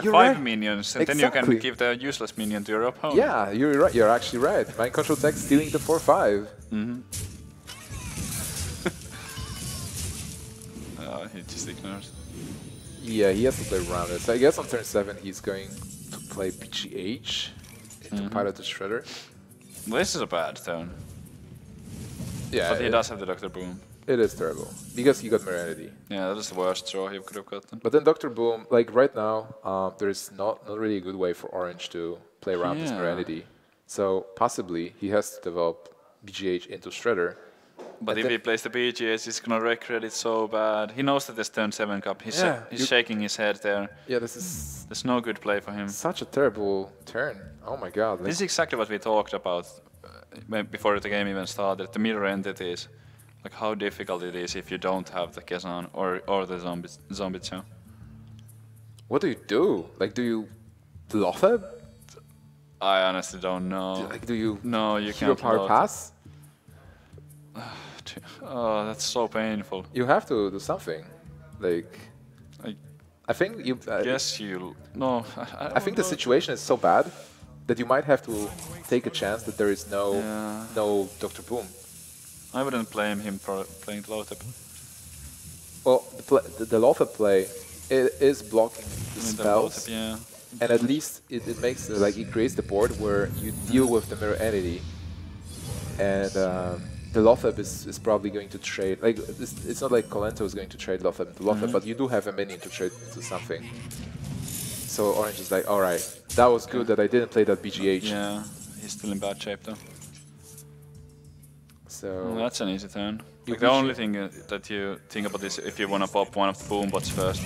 You're 5 right. minions, and then you Exactly. can give the useless minion to your opponent. Yeah, you're right. You're actually right. Mind Control Tag stealing the 4/5. He just ignores. Yeah, he has to play around it. So I guess on turn 7 he's going to play PGH into Pilot the Shredder. This is a bad turn, Yeah, but he does have the Dr. Boom. It is terrible because he got Merenity. Yeah, that is the worst draw he could have gotten. But then Dr. Boom, like right now, there's not really a good way for Orange to play around this Yeah. Merenity. So possibly he has to develop BGH into Shredder. But And if then- he plays the BGS, he's gonna regret it so bad. He knows that there's turn 7 cup. He's, Yeah, he's you- shaking his head there. Yeah, this is There's no good play for him. such a terrible turn. Oh my god. This is exactly what we talked about before the game even started. The mirror entities, like how difficult it is if you don't have the Kezan or the zombie chow. What do you do? Like, do you Lotheb? I honestly don't know. Like, do you No, you Hero can't. Power load. Pass? Oh, that's so painful. You have to do something. Like, I think you. Guess you. No, I think the situation is so bad that you might have to take a chance that there is no Yeah. no Dr. Boom. I wouldn't blame him for playing Lothep. Well, the Lotheb play it is blocking the spells, Yeah. and at least it makes like it creates the board where you deal with the mirror entity, and the Lotheb is probably going to trade. Like it's not like Colento is going to trade Lotheb into Lotheb, but you do have a minion to trade into something. So Orange is like, all right, that was good that I didn't play that BGH. Yeah, he's still in bad shape though. So Well, that's an easy turn. You Like the wish only you- thing that you think about is if you want to pop one of the boom bots first.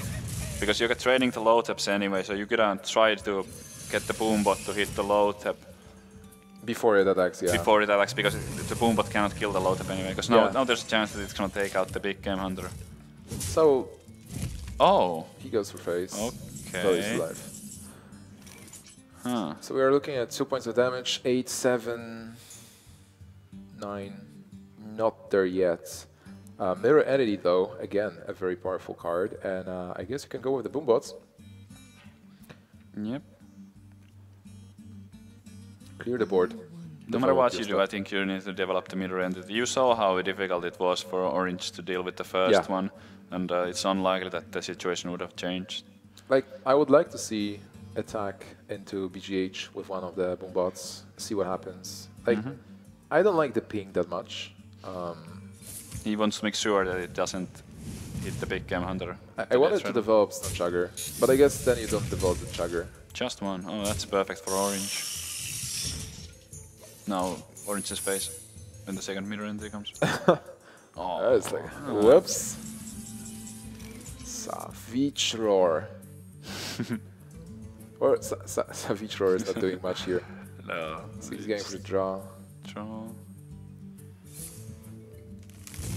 Because you're trading the low taps anyway, so you gotta try to get the boom bot to hit the low tap. Before it attacks, yeah. before it attacks, because the Boombot cannot kill the low tap anyway. Because now there's a chance that it's gonna take out the big game hunter. So Oh, he goes for face. okay. So he's alive. Huh. So we are looking at 2 points of damage, 8, 7, 9. Not there yet. Mirror Entity, though, again, a very powerful card. And I guess you can go with the Boombots. Yep. Clear the board. No matter what you Develop your do, I stuff. think you need to develop the mirror entity. You saw how difficult it was for Orange to deal with the first Yeah. one, and it's unlikely that the situation would have changed. Like, I would like to see attack into BGH with one of the Boombots, see what happens. Like, I don't like the ping that much. He wants to make sure that it doesn't hit the big game hunter. I wanted to develop Stun Chugger, but I guess then you don't develop the Chugger. Just one. Oh, that's perfect for Orange. Now Orange's face when the second mirror entity comes. Oh, It's like, whoops. Savage Roar. Or Savage Roar is not doing much here. no. So he's going for the draw. Draw.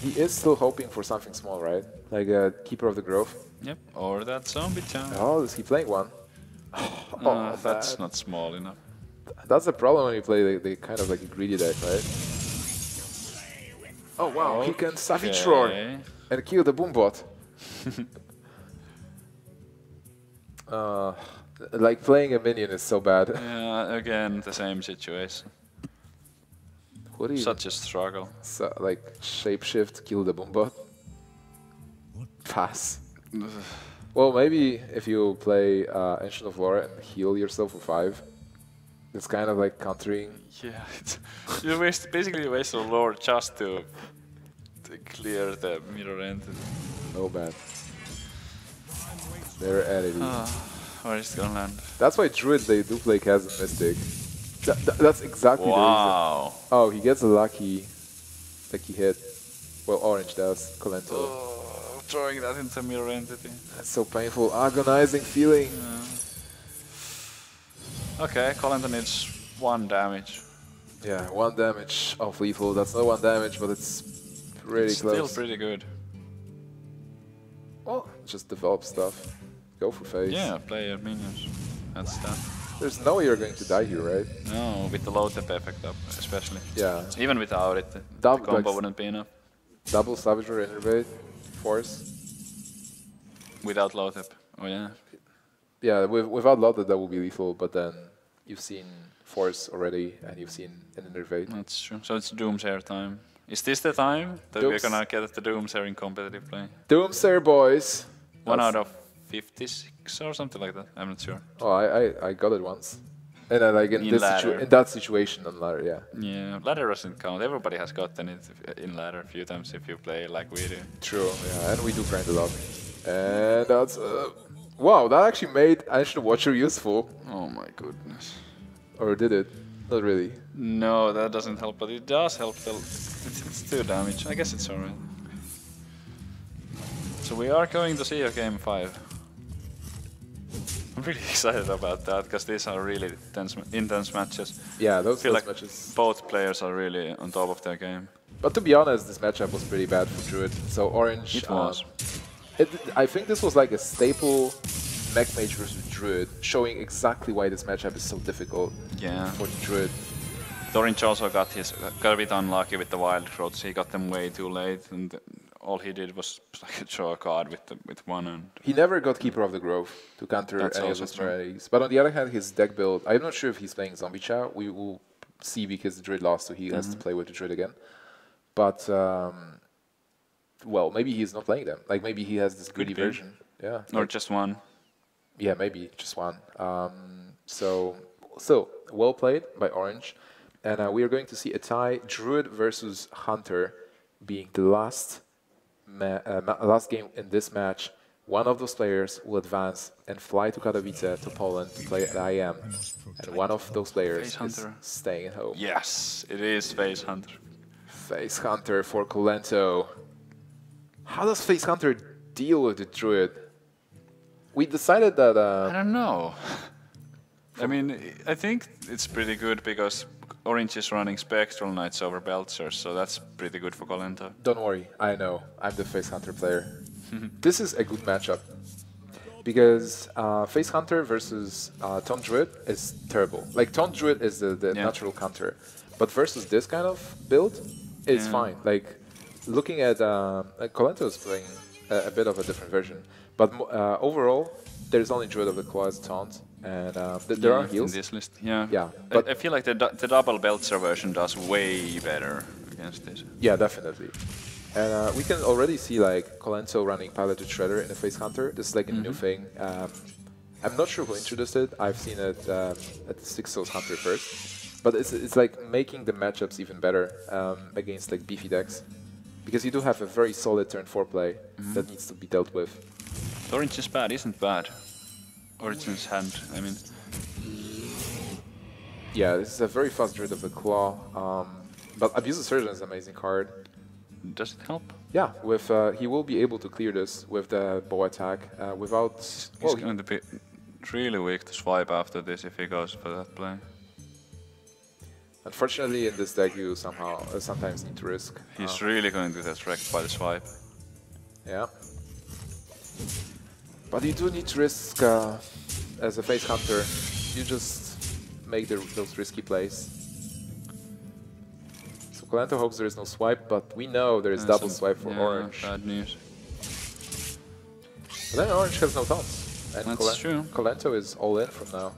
He is still hoping for something small, right? Like a Keeper of the Grove. Yep. Or that zombie jump. Oh, is he playing one? That's not small enough. That's the problem when you play the kind of like a greedy deck, right? Oh wow, he can Savage Roar Okay. and kill the Boombot. Like playing a minion is so bad. Yeah, again the same situation. What do you Such a struggle. like shapeshift, kill the Boombot? Pass. Well, maybe if you play Ancient of Lore and heal yourself for 5, it's kind of like countering. Yeah, you basically waste a lore just to clear the mirror entity. No bad. Their entity. Where is it gonna land? That's why Druid they do play Chasm Mystic. That's exactly the reason. Wow. Oh, he gets a lucky hit. Well, Orange does. Colento. Oh, throwing that into mirror entity. That's so painful. Agonizing feeling. Okay, Colento needs 1 damage. Yeah, 1 damage off lethal. That's not 1 damage, but it's pretty It's close. still pretty good. Well, just develop stuff. Go for face. Yeah, play your minions. That's that. There's no way you're going to die here, right? No, with the low tap effect up, especially. Yeah. Even without it, the Double combo like wouldn't be enough. Double Savager Innervate. Force. Without low tap. Oh yeah. Yeah, without Lotta that will be lethal, but then you've seen Force already, and you've seen an Innervate. That's true. So it's Doomsayer time. Is this the time that we're Dooms- gonna get the Doomsayer in competitive play? Doomsayer, boys! 1 That's- out of 56 or something like that. I'm not sure. Oh, I got it once. And then like In ladder. in that situation on ladder, yeah. Yeah, ladder doesn't count. Everybody has gotten it in ladder a few times if you play like we do. True, yeah, and we do grind a lot. And that's... wow, that actually made Ancient Watcher useful. Oh my goodness. Or did it? Not really. No, that doesn't help, but it does help. It's 2 damage. I guess it's alright. So we are going to see a game 5. I'm really excited about that because these are really intense matches. Yeah, I those feel like matches. both players are really on top of their game. But to be honest, this matchup was pretty bad for Druid. So Orange... It was. I think this was like a staple Mech Mage versus Druid, showing exactly why this matchup is so difficult Yeah. for the Druid. Orange also got a bit unlucky with the wild growths. He got them way too late, and all he did was like draw a card with 1 and He never got Keeper of the Grove to counter That's any of also his true. varieties. But on the other hand, his deck build, I'm not sure if he's playing Zombie Chow. We will see because the Druid lost, so he has to play with the Druid again. But, well, maybe he's not playing them. Like, maybe he has this greedy be. version. Yeah. or like- just 1. yeah, maybe just 1. So well played by Orange. And we are going to see a tie, Druid versus Hunter, being the last game in this match. One of those players will advance and fly to Katowice, to Poland, to play at IM. And one of those players Face is Hunter. staying at home. Yes, it is Face Hunter. Face Hunter for Colento. How does Face Hunter deal with the Druid? We decided that... I don't know. I mean, I think it's pretty good because Orange is running Spectral Knights over Belchers, so that's pretty good for Kolento. Don't worry, I know. I'm the Face Hunter player. This is a good matchup. Because Face Hunter versus Taunt Druid is terrible. Like, Taunt Druid is the natural counter. But versus this kind of build, it's fine. Like, looking at Kolento is playing a bit of a different version. But overall, there's only Druid of the Claw as Taunt. And there are heals. In this list, yeah. Yeah, but I feel like the double Belcher version does way better against this. Yeah, definitely. And we can already see like Kolento running Piloted Shredder in the Face Hunter. This is like a new thing. I'm not sure who introduced it. I've seen it at the Six Souls Hunter first. But it's like making the matchups even better against like beefy decks. Because you do have a very solid turn 4 play that needs to be dealt with. Orange's bad isn't bad. Origin's hand, I mean. Yeah, this is a very fast Druid of the Claw. But Abuse of Surgeon is an amazing card. Does it help? Yeah, with he will be able to clear this with the bow attack without. He's going to be really weak to swipe after this if he goes for that play. Unfortunately, in this deck, you sometimes need to risk. He's really going to get wrecked by the swipe. Yeah. But you do need to risk as a Face Hunter. You just make those risky plays. So Kolento hopes there is no swipe, but we know there is double swipe for Orange. Bad news. But then Orange has no taunts. And That's true. Kolento is all in from now.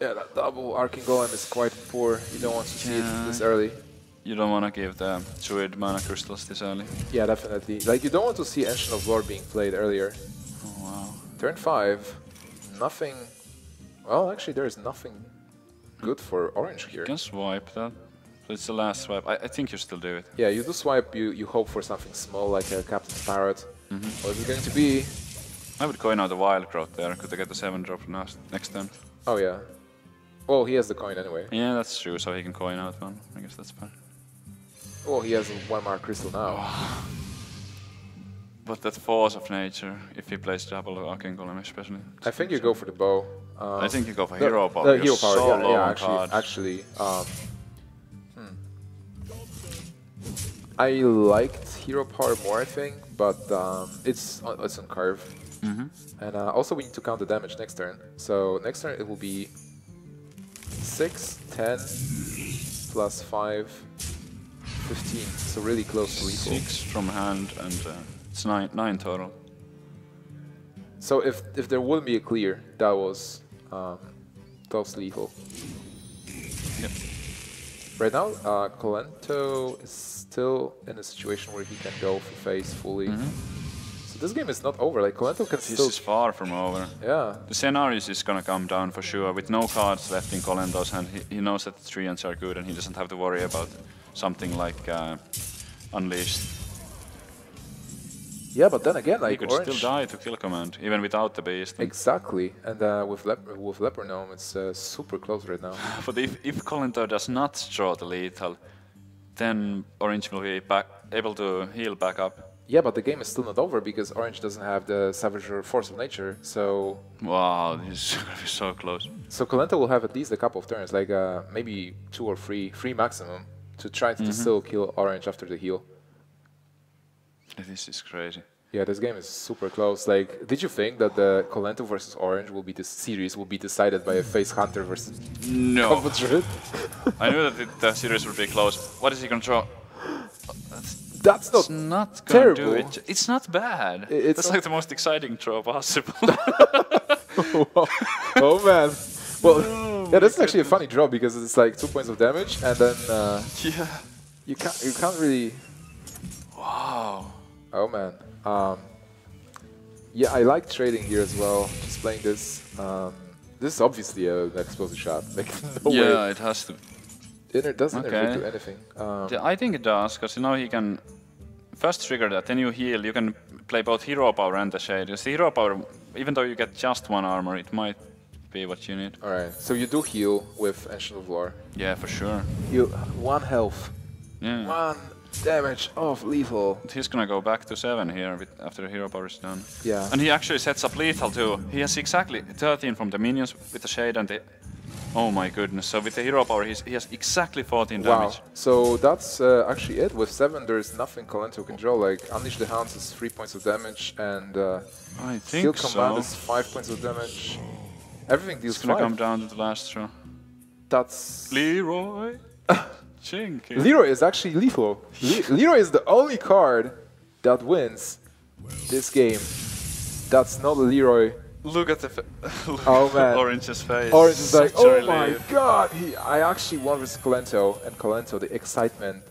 Yeah, that double Arcane Golem is quite poor. You don't want to see it this early. You don't want to give the Druid mana crystals this early. Yeah, definitely. Like, you don't want to see Ancient of Lore being played earlier. Oh, wow. Turn 5, nothing... Well, actually, there is nothing good for Orange here. You can swipe that. So it's the last swipe. I think you still do it. Yeah, you do swipe, you hope for something small like a Captain's Parrot. What is it going to be? I would coin out the Wild Growth there. Could I get the 7-drop next turn? Oh, yeah. Well, he has the coin anyway. Yeah, that's true, so he can coin out one. I guess that's fine. Well, he has a 1 crystal now. But that Force of Nature, if he plays double Arcane Golem especially. I think you go for the bow. I think you go for Hero Power. The Hero Power, so yeah, low on actually. I liked Hero Power more, I think, but it's on curve. And also we need to count the damage next turn. So next turn it will be 6, 10, plus 5, 15. So really close to lethal. 6 from hand and it's 9 total. So if there wouldn't be a clear, that was lethal. Yep. Right now, Kolento is still in a situation where he can go for face fully. So this game is not over. Like, Kolento can still... This is far from over. Yeah. The scenarios is gonna come down for sure. With no cards left in Kolento's hand, he knows that the treants are good and he doesn't have to worry about something like Unleashed. Yeah, but then again, like, he could Orange... still die to kill command, even without the beast. Exactly. And with Leper Gnome, it's super close right now. But if Kolento does not draw the lethal, then Orange will be able to heal back up. Yeah, but the game is still not over because Orange doesn't have the Savage or Force of Nature, so... Wow, this is gonna be so close. So Kolento will have at least a couple of turns, like maybe 2 or 3 maximum, to try to still kill Orange after the heal. This is crazy. Yeah, this game is super close. Like, did you think that the Kolento versus Orange this series will be decided by a Face Hunter versus Combo Druid? I knew that the series would be close. What is he gonna draw? That's not gonna terrible. do it. It's not bad. That's like the most exciting draw possible. Oh man. Well, yeah, that's actually a funny draw because it's like 2 points of damage and then you can't really. Wow. Oh man. Yeah, I like trading here as well. Just playing this. This is obviously an explosive shot. Like, no way. Yeah, it has to. It doesn't interfere to anything. I think it does, because you know he can first trigger that, then you heal. You can play both Hero Power and the Shade. Because the Hero Power, even though you get just 1 armor, it might be what you need. Alright, so you do heal with Ancient of Lore. Yeah, for sure. Heal 1 health. Yeah. 1 damage of lethal. He's gonna go back to 7 here after the Hero Power is done. Yeah. And he actually sets up lethal too. He has exactly 13 from the minions with the Shade and the Oh my goodness. So with the hero power, he has exactly 14 Wow. damage. So that's actually it. With 7, there's nothing Colento can draw. Like, Unleash the Hounds is 3 points of damage, and I Steel think Command so. is 5 points of damage. Everything deals It's gonna 5. come down to the last throw. That's... Leroy. Chinky. Leroy is actually lethal. Leroy is the only card that wins this game. That's not Leroy. Look at the Oh man. Orange's face. Orange is like, Such a oh my relief. god! I actually won with Colento, and Colento, the excitement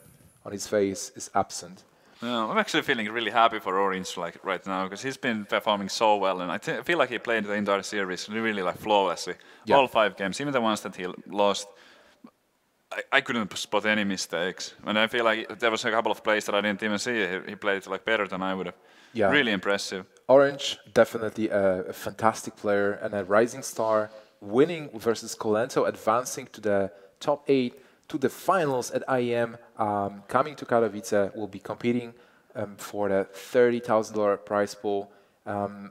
on his face is absent. Yeah, I'm actually feeling really happy for Orange like right now because he's been performing so well, and I feel like he played the entire series really like flawlessly. Yeah. All 5 games, even the ones that he lost. I couldn't spot any mistakes, and I feel like there was a couple of plays that I didn't even see. He played like better than I would have. Yeah. Really impressive. Orange, definitely a fantastic player and a rising star, winning versus Colento, advancing to the top 8, to the finals at IEM, coming to Katowice, will be competing for the $30,000 prize pool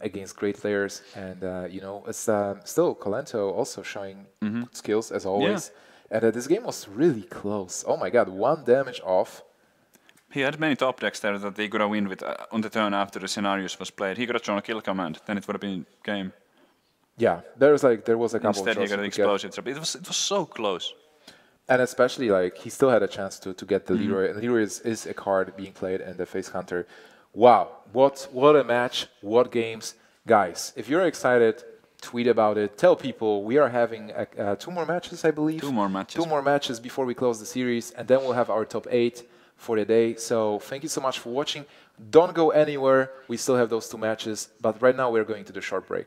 against great players. And, you know, it's still Colento also showing good skills, as always. And this game was really close. Oh my god, 1 damage off. He had many top decks there that he could have win with on the turn after the scenarios was played. He could have drawn a kill command, then it would have been game. Yeah, there was a couple Instead, of he shots got an he could get. explosive trap. It was so close. And especially, like, he still had a chance to get the Leroy. And Leroy is a card being played in the Face Hunter. Wow, what a match, what games. Guys, if you're excited, tweet about it. Tell people we are having 2 more matches, I believe. 2 more matches. 2 more matches before we close the series. And then we'll have our top 8 for the day. So thank you so much for watching. Don't go anywhere. We still have those 2 matches. But right now, we're going to the short break.